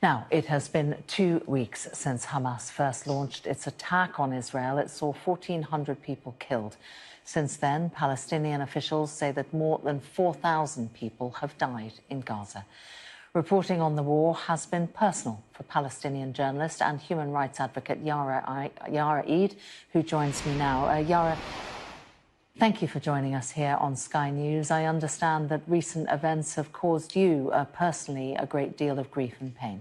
Now, it has been 2 weeks since Hamas first launched its attack on Israel. It saw 1,400 people killed. Since then, Palestinian officials say that more than 4,000 people have died in Gaza. Reporting on the war has been personal for Palestinian journalist and human rights advocate Yara Eid, who joins me now. Yara, thank you for joining us here on Sky News. I understand that recent events have caused you personally a great deal of grief and pain.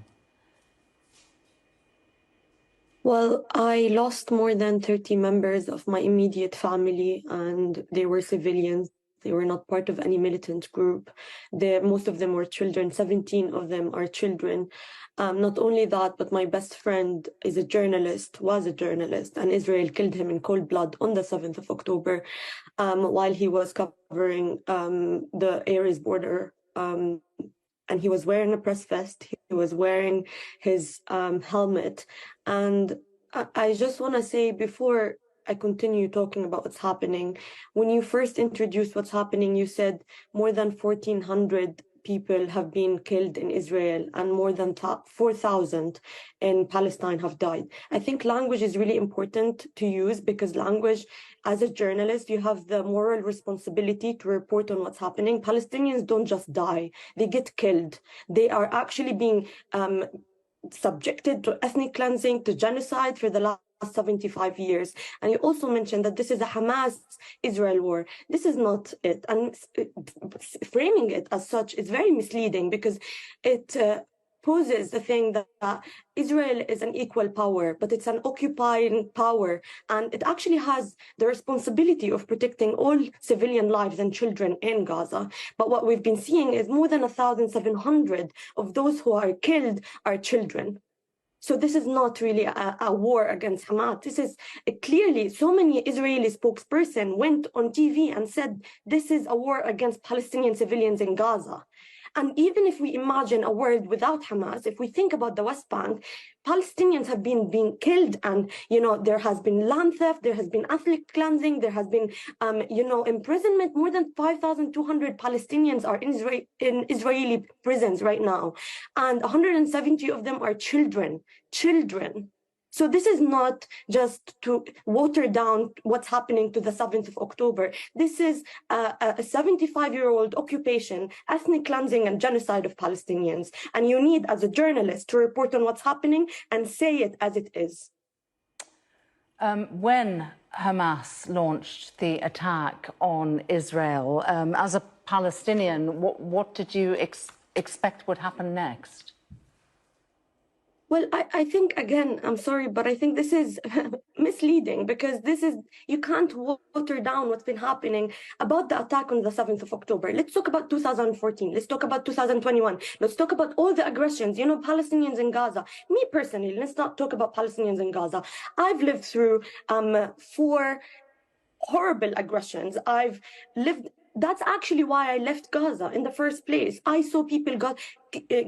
Well, I lost more than 30 members of my immediate family, and they were civilians. They were not part of any militant group. Most of them were children. 17 of them are children. Not only that, but my best friend was a journalist, and Israel killed him in cold blood on the 7th of October while he was covering the Ares border. And he was wearing a press vest, he was wearing his helmet. And I just want to say, before I continue talking about what's happening, when you first introduced what's happening, you said more than 1,400 people have been killed in Israel and more than 4,000 in Palestine have died. I think language is really important to use, because language, as a journalist, you have the moral responsibility to report on what's happening. Palestinians don't just die, they get killed. They are actually being subjected to ethnic cleansing, to genocide for the last 75 years. And you also mentioned that this is a Hamas-Israel war. This is not it. And framing it as such is very misleading, because it poses the thing that Israel is an equal power, but it's an occupying power, and it actually has the responsibility of protecting all civilian lives and children in Gaza. But what we've been seeing is more than 1,700 of those who are killed are children. So this is not really a war against Hamas. This is clearly, so many Israeli spokesperson went on TV and said this is a war against Palestinian civilians in Gaza. And even if we imagine a world without Hamas, if we think about the West Bank, Palestinians have been being killed, and there has been land theft, there has been ethnic cleansing, there has been imprisonment. More than 5,200 Palestinians are in Israeli prisons right now, and 170 of them are children. So this is not just to water down what's happening to the 7th of October. This is a 75-year-old occupation, ethnic cleansing and genocide of Palestinians. And you need, as a journalist, to report on what's happening and say it as it is. When Hamas launched the attack on Israel, as a Palestinian, what did you expect would happen next? Well, I think, again, I'm sorry, but I think this is misleading, because you can't water down what's been happening about the attack on the 7th of October. Let's talk about 2014. Let's talk about 2021. Let's talk about all the aggressions, Palestinians in Gaza. Me personally, let's not talk about Palestinians in Gaza. I've lived through 4 horrible aggressions. That's actually why I left Gaza in the first place. I saw people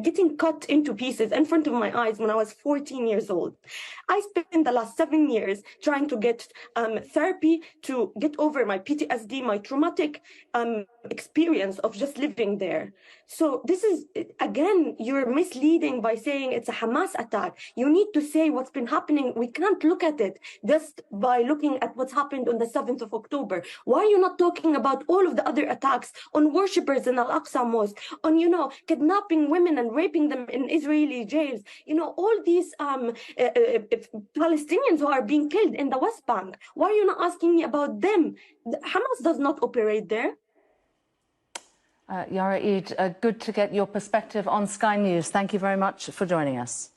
getting cut into pieces in front of my eyes when I was 14 years old. I spent the last 7 years trying to get therapy to get over my PTSD, my traumatic experience of just living there. So this is, again, you're misleading by saying it's a Hamas attack. You need to say what's been happening. We can't look at it just by looking at what's happened on the 7th of October. Why are you not talking about all of the other attacks on worshippers in Al-Aqsa Mosque, on, kidnapping women and raping them in Israeli jails, all these Palestinians who are being killed in the West Bank? Why are you not asking me about them? Hamas does not operate there. Yara Eid, good to get your perspective on Sky News. Thank you very much for joining us.